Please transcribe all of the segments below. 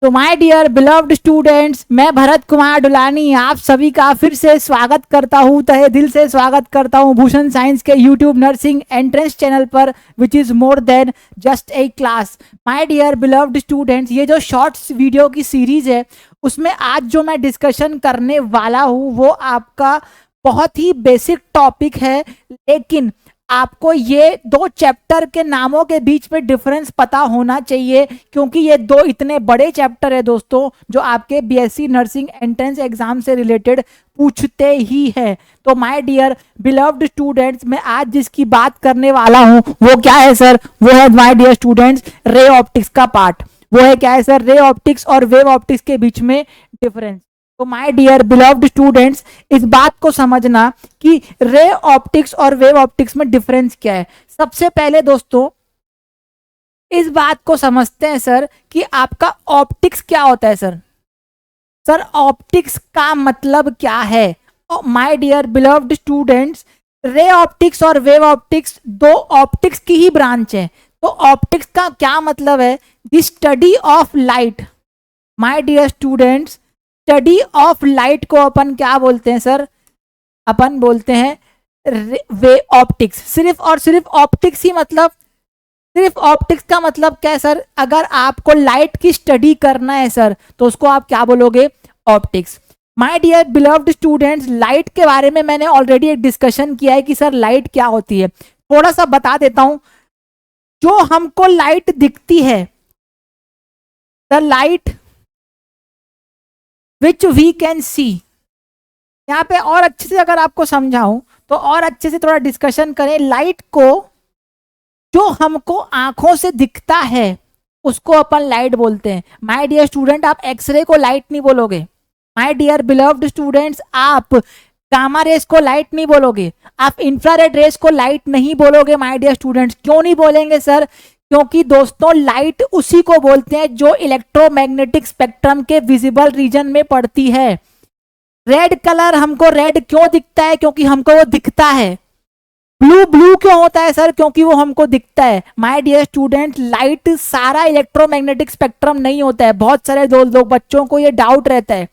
तो my dear beloved students, मैं भरत कुमार डुलानी आप सभी का फिर से स्वागत करता हूँ, तहे दिल से स्वागत करता हूँ भूषण साइंस के यूट्यूब नर्सिंग एंट्रेंस चैनल पर, which is more than just a class. My dear beloved students, ये जो शॉर्ट्स वीडियो की सीरीज है उसमें आज जो मैं डिस्कशन करने वाला हूँ वो आपका बहुत ही बेसिक टॉपिक है, लेकिन आपको ये दो चैप्टर के नामों के बीच में डिफरेंस पता होना चाहिए, क्योंकि ये दो इतने बड़े चैप्टर है दोस्तों जो आपके बीएससी नर्सिंग एंट्रेंस एग्जाम से रिलेटेड पूछते ही है। तो माय डियर बिलव्ड स्टूडेंट्स, मैं आज जिसकी बात करने वाला हूं वो क्या है सर? वो है my dear students ray optics का पार्ट। वो है क्या है सर? रे ऑप्टिक्स और वेव ऑप्टिक्स के बीच में डिफरेंस। तो माय डियर बिलव्ड स्टूडेंट्स, इस बात को समझना कि रे ऑप्टिक्स और वेव ऑप्टिक्स में डिफरेंस क्या है। सबसे पहले दोस्तों इस बात को समझते हैं सर कि आपका ऑप्टिक्स क्या होता है सर। सर ऑप्टिक्स का मतलब क्या है? My dear beloved students, ray optics और वेव ऑप्टिक्स दो ऑप्टिक्स की ही ब्रांच है। तो ऑप्टिक्स का क्या मतलब है? The study of light. My dear students, study of light को अपन क्या बोलते हैं सर? अपन बोलते हैं वे ऑप्टिक्स। सिर्फ और सिर्फ ऑप्टिक्स ही मतलब, सिर्फ ऑप्टिक्स का मतलब क्या है सर? अगर आपको लाइट की स्टडी करना है सर तो उसको आप क्या बोलोगे? Optics. My dear beloved students, light के बारे में मैंने ऑलरेडी एक डिस्कशन किया है कि सर लाइट क्या होती है। थोड़ा सा बता देता हूं। जो हमको लाइट दिखती है, the light which we can see, यहाँ पे और अच्छे से अगर आपको समझाऊं तो और अच्छे से थोड़ा डिस्कशन करें। लाइट को जो हमको आंखों से दिखता है उसको अपन लाइट बोलते हैं। माय डियर स्टूडेंट, आप एक्सरे को लाइट नहीं बोलोगे। माय डियर बिलव्ड स्टूडेंट्स, आप गामा रेस को लाइट नहीं बोलोगे, आप इंफ्रारेड रेस को लाइट नहीं बोलोगे। माय डियर स्टूडेंट्स, क्यों नहीं बोलेंगे सर? क्योंकि दोस्तों लाइट उसी को बोलते हैं जो इलेक्ट्रोमैग्नेटिक स्पेक्ट्रम के विजिबल रीजन में पड़ती है। रेड कलर हमको रेड क्यों दिखता है? क्योंकि हमको वो दिखता है। ब्लू ब्लू क्यों होता है सर? क्योंकि वो हमको दिखता है। माय डियर स्टूडेंट, लाइट सारा इलेक्ट्रोमैग्नेटिक स्पेक्ट्रम नहीं होता है। बहुत सारे लोग बच्चों को ये डाउट रहता है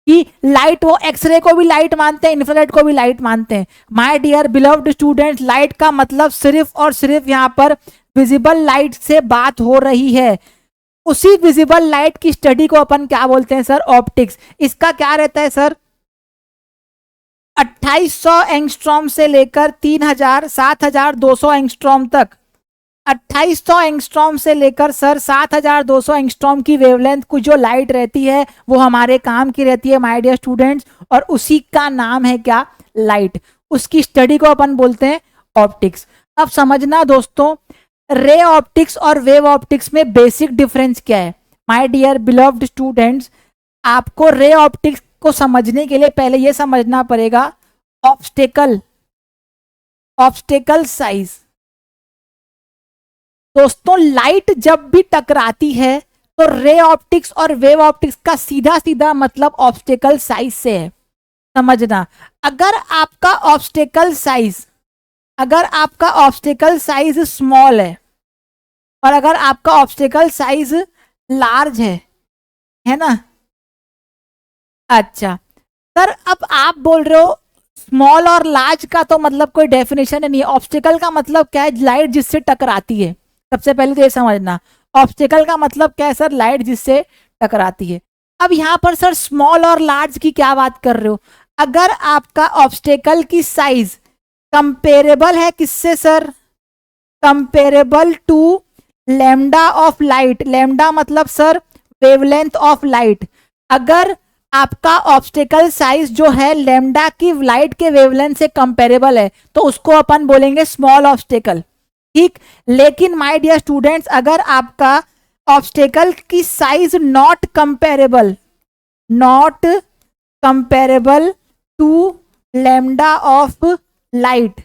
कि लाइट, वो एक्सरे को भी लाइट मानते हैं, इंफ्रारेड को भी लाइट मानते हैं। My dear beloved student, light का मतलब सिर्फ और सिर्फ यहाँ पर विजिबल लाइट से बात हो रही है। उसी विजिबल लाइट की स्टडी को अपन क्या बोलते हैं सर? ऑप्टिक्स। इसका क्या रहता है सर? 2800 एंगस्ट्रॉम से लेकर 7200 एंगस्ट्रॉम तक। 2800 एंगस्ट्रॉम से लेकर सर 7200 एंगस्ट्रॉम की वेवलेंथ की जो लाइट रहती है वो हमारे काम की रहती है माय डियर स्टूडेंट्स, और उसी का नाम है क्या? लाइट। उसकी स्टडी को अपन बोलते हैं ऑप्टिक्स। अब समझना दोस्तों, रे ऑप्टिक्स और वेव ऑप्टिक्स में बेसिक डिफरेंस क्या है। माय डियर बिलव्ड स्टूडेंट्स, आपको रे ऑप्टिक्स को समझने के लिए पहले यह समझना पड़ेगा ऑब्स्टेकल, ऑब्स्टेकल साइज। दोस्तों लाइट जब भी टकराती है तो रे ऑप्टिक्स और वेव ऑप्टिक्स का सीधा सीधा मतलब ऑब्स्टेकल साइज से है। समझना, अगर आपका ऑब्स्टेकल साइज, अगर आपका ऑब्स्टेकल साइज स्मॉल है और अगर आपका ऑब्स्टेकल साइज लार्ज है ना? अच्छा सर, अब आप बोल रहे हो स्मॉल और लार्ज का तो मतलब कोई डेफिनेशन नहीं है। ऑब्स्टिकल का मतलब क्या है? लाइट जिससे टकराती है। सबसे पहले तो ये समझना, ऑब्स्टिकल का मतलब क्या है सर? लाइट जिससे टकराती है। अब यहाँ पर सर स्मॉल और लार्ज की क्या बात कर रहे हो? अगर आपका ऑब्स्टिकल की साइज कंपेरेबल है किससे sir? Comparable to lambda of light. Lambda मतलब सर वेवलेंथ ऑफ लाइट। अगर आपका ऑब्स्टेकल साइज जो है लैम्डा की लाइट के वेवलेंथ से कंपेरेबल है तो उसको अपन बोलेंगे स्मॉल ऑब्स्टेकल। ठीक, लेकिन माय डियर स्टूडेंट्स, अगर आपका ऑब्स्टेकल की size not comparable, not comparable to lambda of light,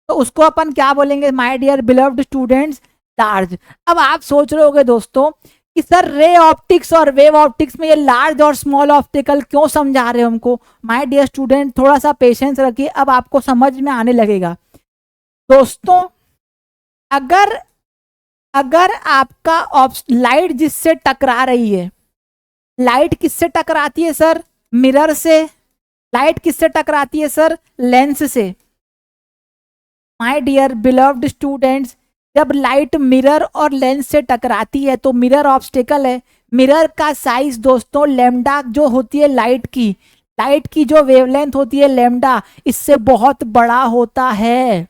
तो उसको अपन क्या बोलेंगे my dear beloved students? Large. अब आप सोच रहे होगे दोस्तों कि सर रे ऑप्टिक्स और वेव ऑप्टिक्स में ये लार्ज और स्मॉल ऑप्टिकल क्यों समझा रहे हो हमको? माय डियर स्टूडेंट, थोड़ा सा पेशेंस रखिए, अब आपको समझ में आने लगेगा। दोस्तों अगर अगर आपका लाइट जिससे टकरा रही है, लाइट किससे टकराती है सर? मिरर से। लाइट किससे टकराती है सर? लेंस से। माय डियर बिलव्ड स्टूडेंट्स, जब लाइट मिरर और लेंस से टकराती है तो मिरर ऑब्स्टेकल है। मिरर का साइज दोस्तों लेमडा जो होती है लाइट की जो वेवलेंथ होती है लेमडा, इससे बहुत बड़ा होता है,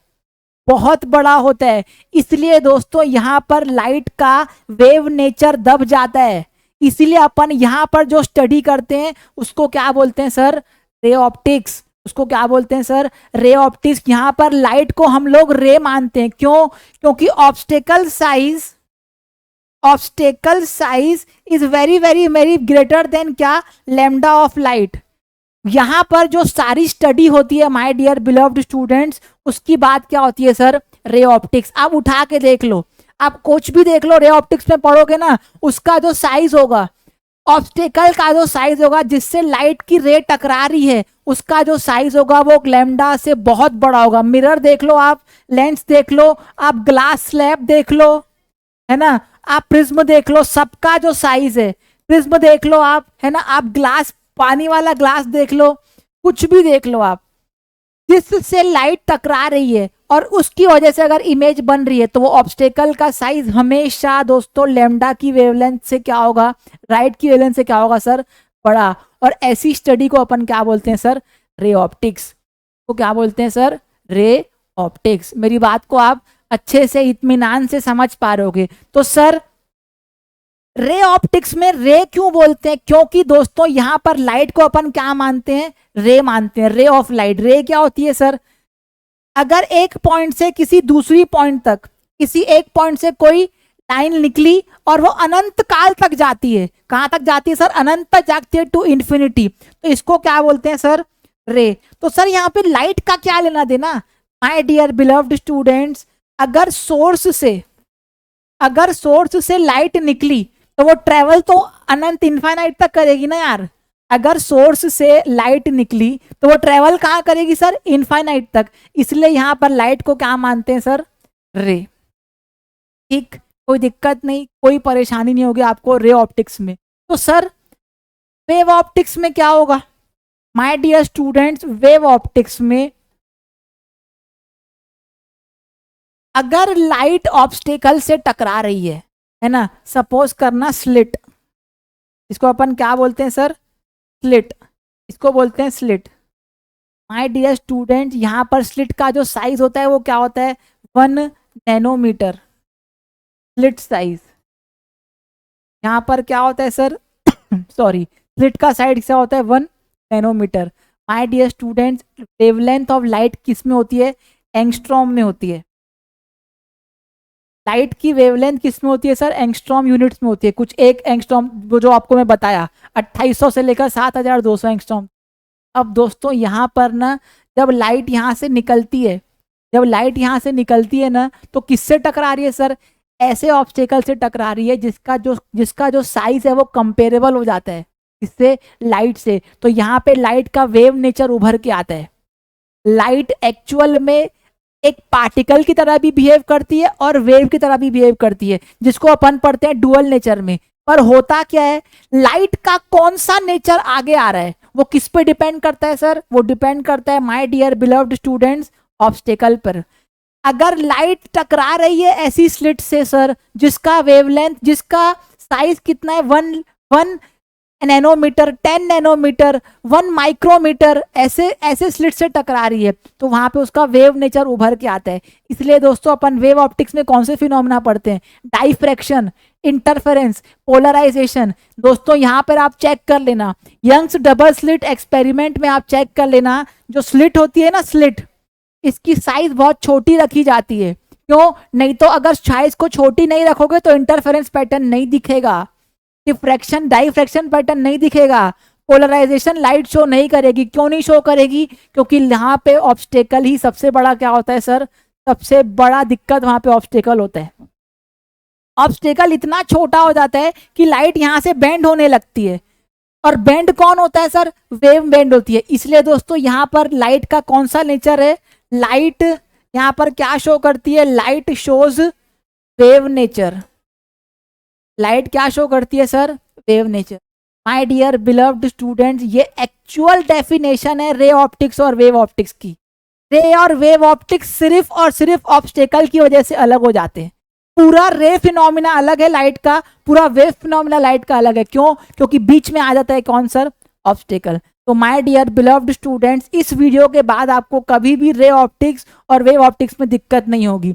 बहुत बड़ा होता है। इसलिए दोस्तों यहां पर लाइट का वेव नेचर दब जाता है। इसीलिए अपन यहां पर जो स्टडी करते हैं उसको क्या बोलते हैं सर? Ray optics. उसको क्या बोलते हैं सर? Ray optics. यहां पर लाइट को हम लोग रे मानते हैं। क्यों? क्योंकि obstacle size is very very very greater than क्या? Lambda of light. यहां पर जो सारी स्टडी होती है माय डियर बिलव्ड स्टूडेंट्स, उसकी बात क्या होती है सर? Ray optics. आप उठा के देख लो, आप कुछ भी देख लो, रे ऑप्टिक्स में पढ़ोगे ना, उसका जो साइज होगा, ऑब्स्टेकल का जो साइज होगा जिससे लाइट की रे टकरा रही है, उसका जो साइज होगा वो लैम्डा से बहुत बड़ा होगा। मिरर देख लो आप, लेंस देख लो आप, ग्लास स्लैब देख लो, है ना, आप प्रिज्म देख लो, सबका जो साइज है, प्रिज्म देख लो आप, है ना, आप ग्लास, पानी वाला ग्लास देख लो, कुछ भी देख लो आप, जिससे लाइट टकरा रही है और उसकी वजह से अगर इमेज बन रही है तो वो ऑब्स्टेकल का साइज हमेशा दोस्तों लेमडा की वेवलेंथ से क्या होगा? लाइट की वेवलेंथ से क्या होगा सर? बड़ा। और ऐसी स्टडी को अपन क्या बोलते हैं सर? Ray optics. तो क्या बोलते हैं सर? Ray optics. मेरी बात को आप अच्छे से इत्मीनान से समझ पा रहे होगे। तो सर रे ऑप्टिक्स में रे क्यों बोलते हैं? क्योंकि दोस्तों यहां पर लाइट को अपन क्या मानते हैं? रे मानते हैं। Ray of light. रे क्या होती है सर? अगर एक पॉइंट से किसी दूसरी पॉइंट तक, किसी एक पॉइंट से कोई लाइन निकली और वो अनंत काल तक जाती है, कहां तक जाती है सर? अनंत तक जाती है, टू इंफिनिटी, तो इसको क्या बोलते हैं सर? रे। तो सर यहाँ पे लाइट का क्या लेना देना? माय डियर बिलव्ड स्टूडेंट्स, अगर सोर्स से लाइट निकली तो वो ट्रेवल तो अनंत इनफाइनाइट तक करेगी ना यार। अगर सोर्स से लाइट निकली तो वो ट्रेवल कहाँ करेगी सर? इनफाइनाइट तक। इसलिए यहां पर लाइट को क्या मानते हैं सर? रे। ठीक, कोई दिक्कत नहीं, कोई परेशानी नहीं होगी आपको रे ऑप्टिक्स में। तो सर वेव ऑप्टिक्स में क्या होगा? My dear students, wave optics में अगर लाइट ऑब्स्टेकल से टकरा रही है ना, सपोज करना स्लिट, इसको अपन क्या बोलते हैं सर? स्लिट। इसको बोलते हैं स्लिट। माय डियर स्टूडेंट, यहां पर स्लिट का जो साइज होता है वो क्या होता है? 1 नैनोमीटर स्लिट साइज। यहां पर क्या होता है सर? सॉरी, स्लिट का साइज क्या होता है? 1 nanometer. My dear students, wavelength of light किस में होती है? एंगस्ट्रॉम में होती है। लाइट की वेवलेंथ किस में होती है सर? एंगस्ट्रॉम यूनिट्स में होती है। कुछ एक एंगस्ट्रॉम, वो जो आपको मैं बताया, 2800 से लेकर 7200 एंगस्ट्रॉम। अब दोस्तों यहाँ पर ना, जब लाइट यहाँ से निकलती है, जब लाइट यहाँ से निकलती है ना, तो किससे टकरा रही है सर? ऐसे ऑब्स्टेकल से टकरा रही है जिसका जो साइज है वो कंपेरेबल हो जाता है इससे, लाइट से। तो यहाँ पे लाइट का वेव नेचर उभर के आता है। लाइट एक्चुअल में एक पार्टिकल की तरह भी बिहेव करती है और वेव की तरह भी बिहेव करती है, जिसको अपन पढ़ते हैं डुअल नेचर में। पर होता क्या है, लाइट का कौन सा नेचर आगे आ रहा है वो किस पे डिपेंड करता है सर? वो डिपेंड करता है my dear beloved students obstacle पर। अगर लाइट टकरा रही है ऐसी स्लिट से सर जिसका वेवलेंथ, जिसका साइज कितना है? 1 नैनोमीटर, 10 नैनोमीटर, 1 माइक्रोमीटर, ऐसे ऐसे स्लिट से टकरा रही है, तो वहां पे उसका वेव नेचर उभर के आता है। इसलिए दोस्तों अपन वेव ऑप्टिक्स में कौन से फिनोमेना पढ़ते हैं? Diffraction, interference, polarisation. दोस्तों यहाँ पर आप चेक कर लेना, यंग्स डबल स्लिट एक्सपेरिमेंट में आप चेक कर लेना, जो स्लिट होती है ना, स्लिट, इसकी साइज बहुत छोटी रखी जाती है। क्यों? नहीं तो अगर साइज को छोटी नहीं रखोगे तो इंटरफेरेंस पैटर्न नहीं दिखेगा, डिफ्रैक्शन डाइफ्रैक्शन पैटर्न नहीं दिखेगा, पोलराइजेशन लाइट शो नहीं करेगी। क्यों नहीं शो करेगी? क्योंकि यहाँ पे ऑब्स्टेकल ही सबसे बड़ा क्या होता है सर? सबसे बड़ा दिक्कत वहां पे ऑब्स्टेकल होता है। ऑब्स्टेकल इतना छोटा हो जाता है कि लाइट यहाँ से बेंड होने लगती है, और बेंड कौन होता है सर? वेव बेंड होती है। इसलिए दोस्तों यहाँ पर लाइट का कौन सा नेचर है? लाइट यहाँ पर क्या शो करती है? Light shows wave nature. Light क्या शो करती है sir? Wave nature. My dear beloved students, ये एक्चुअल डेफिनेशन है रे ऑप्टिक्स और वेव ऑप्टिक्स की। रे और वेव ऑप्टिक्स सिर्फ और सिर्फ ऑब्स्टेकल की वजह से अलग हो जाते हैं। पूरा रे फिनोमिना अलग है लाइट का, पूरा वेव फिनोमिना लाइट का अलग है। क्यों? क्योंकि बीच में आ जाता है कौन सर? ऑब्स्टेकल। तो माय डियर बिलव्ड स्टूडेंट्स, इस वीडियो के बाद आपको कभी भी रे ऑप्टिक्स और वेव ऑप्टिक्स में दिक्कत नहीं होगी।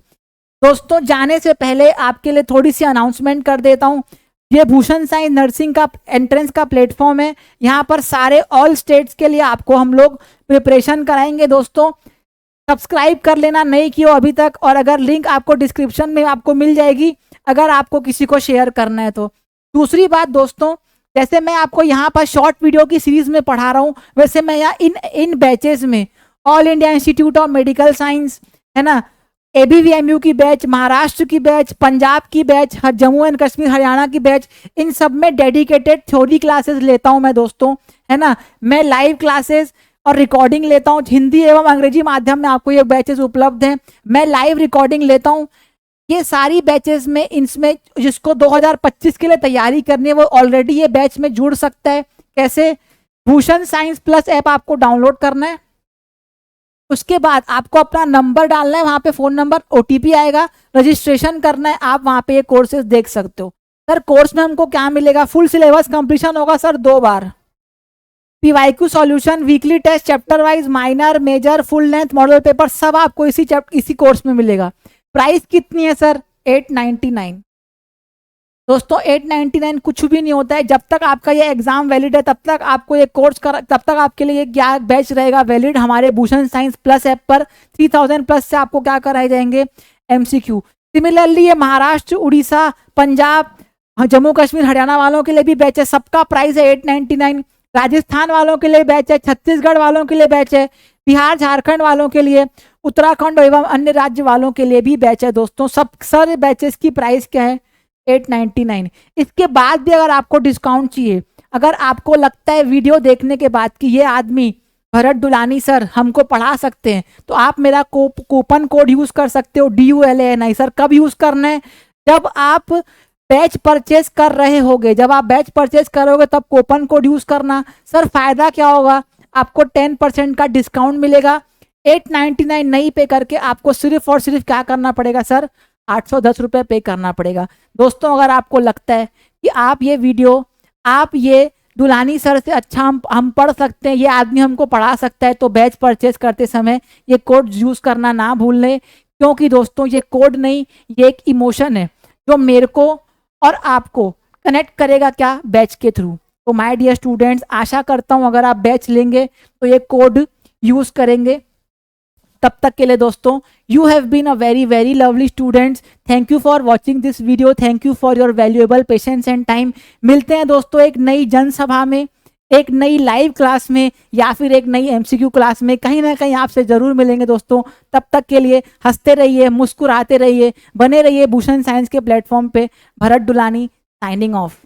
दोस्तों, जाने से पहले आपके लिए थोड़ी सी अनाउंसमेंट कर देता हूँ। ये भूषण साइंस नर्सिंग का एंट्रेंस का प्लेटफॉर्म है। यहाँ पर सारे ऑल स्टेट्स के लिए आपको हम लोग प्रिपरेशन कराएंगे। दोस्तों, सब्सक्राइब कर लेना नहीं किया अभी तक, और अगर लिंक आपको डिस्क्रिप्शन में आपको मिल जाएगी अगर आपको किसी को शेयर करना है तो। दूसरी बात दोस्तों, जैसे मैं आपको यहाँ पर शॉर्ट वीडियो की सीरीज में पढ़ा रहा हूँ, वैसे मैं यहाँ इन बैचेस में all India institute of medical science है ना, ABVMU की बैच, महाराष्ट्र की बैच, पंजाब की बैच, जम्मू एंड कश्मीर हरियाणा की बैच, इन सब में डेडिकेटेड थ्योरी क्लासेस लेता हूं मैं दोस्तों, है ना। मैं लाइव क्लासेस और रिकॉर्डिंग लेता हूं, हिंदी एवं अंग्रेजी माध्यम में आपको ये बैचेस उपलब्ध हैं। मैं लाइव रिकॉर्डिंग लेता हूं। ये सारी बैचेस में, इसमें जिसको 2025 के लिए तैयारी करनी है वो ऑलरेडी ये बैच में जुड़ सकता है। कैसे? भूषण साइंस प्लस ऐप आपको डाउनलोड करना है, उसके बाद आपको अपना नंबर डालना है, वहां पे फोन नंबर, OTP आएगा, रजिस्ट्रेशन करना है। आप वहां पे ये कोर्सेज देख सकते हो। सर कोर्स में हमको क्या मिलेगा? फुल सिलेबस कंप्लीशन होगा सर 2 बार, PYQ solution, weekly test, chapter wise, minor, major, full length, model paper, सब आपको इसी कोर्स में मिलेगा। प्राइस कितनी है सर? 899। दोस्तों 899 कुछ भी नहीं होता है। जब तक आपका ये एग्जाम वैलिड है तब तक आपको ये कोर्स तब तक आपके लिए क्या बैच रहेगा वैलिड हमारे भूषण साइंस प्लस ऐप पर। 3000 प्लस से आपको क्या कराए जाएंगे? MCQ। सिमिलरली ये महाराष्ट्र, उड़ीसा, पंजाब, जम्मू कश्मीर, हरियाणा वालों के लिए भी बैच है, सबका प्राइस है 899। राजस्थान वालों के लिए बैच है, छत्तीसगढ़ वालों के लिए बैच है, बिहार झारखंड वालों के लिए, उत्तराखंड एवं अन्य राज्य वालों के लिए भी बैच है। दोस्तों सब सारे बैचेस की प्राइस क्या है? 899। इसके बाद भी अगर आपको डिस्काउंट चाहिए, अगर आपको लगता है वीडियो देखने के बाद कि ये आदमी भरत दुलानी सर हमको पढ़ा सकते हैं, तो आप मेरा कूपन कोड यूज कर सकते हो, DULANI। सर कब यूज करना है? जब आप बैच परचेज कर रहे होगे, जब आप बैच परचेज करोगे तब कूपन कोड यूज करना। सर फायदा क्या होगा? आपको 10% का डिस्काउंट मिलेगा। 899 नहीं पे करके आपको सिर्फ और सिर्फ क्या करना पड़ेगा सर? 810 रुपये पे करना पड़ेगा। दोस्तों अगर आपको लगता है कि आप ये वीडियो, आप ये दुलानी सर से अच्छा हम पढ़ सकते हैं, ये आदमी हमको पढ़ा सकता है, तो बैच परचेज करते समय ये कोड यूज करना ना भूलें। क्योंकि दोस्तों ये कोड नहीं, ये एक इमोशन है जो मेरे को और आपको कनेक्ट करेगा क्या? बैच के थ्रू। तो माय डियर स्टूडेंट्स, आशा करता हूं अगर आप बैच लेंगे तो ये कोड यूज करेंगे। तब तक के लिए दोस्तों, you have been a very very lovely students. Thank you for watching this video, thank you for your valuable patience and time. मिलते हैं दोस्तों एक नई जनसभा में, एक नई लाइव क्लास में, या फिर एक नई MCQ क्लास में, कहीं ना कहीं आपसे जरूर मिलेंगे दोस्तों। तब तक के लिए हंसते रहिए, मुस्कुराते रहिए, बने रहिए भूषण साइंस के प्लेटफॉर्म पे। Bharat Dulani signing off.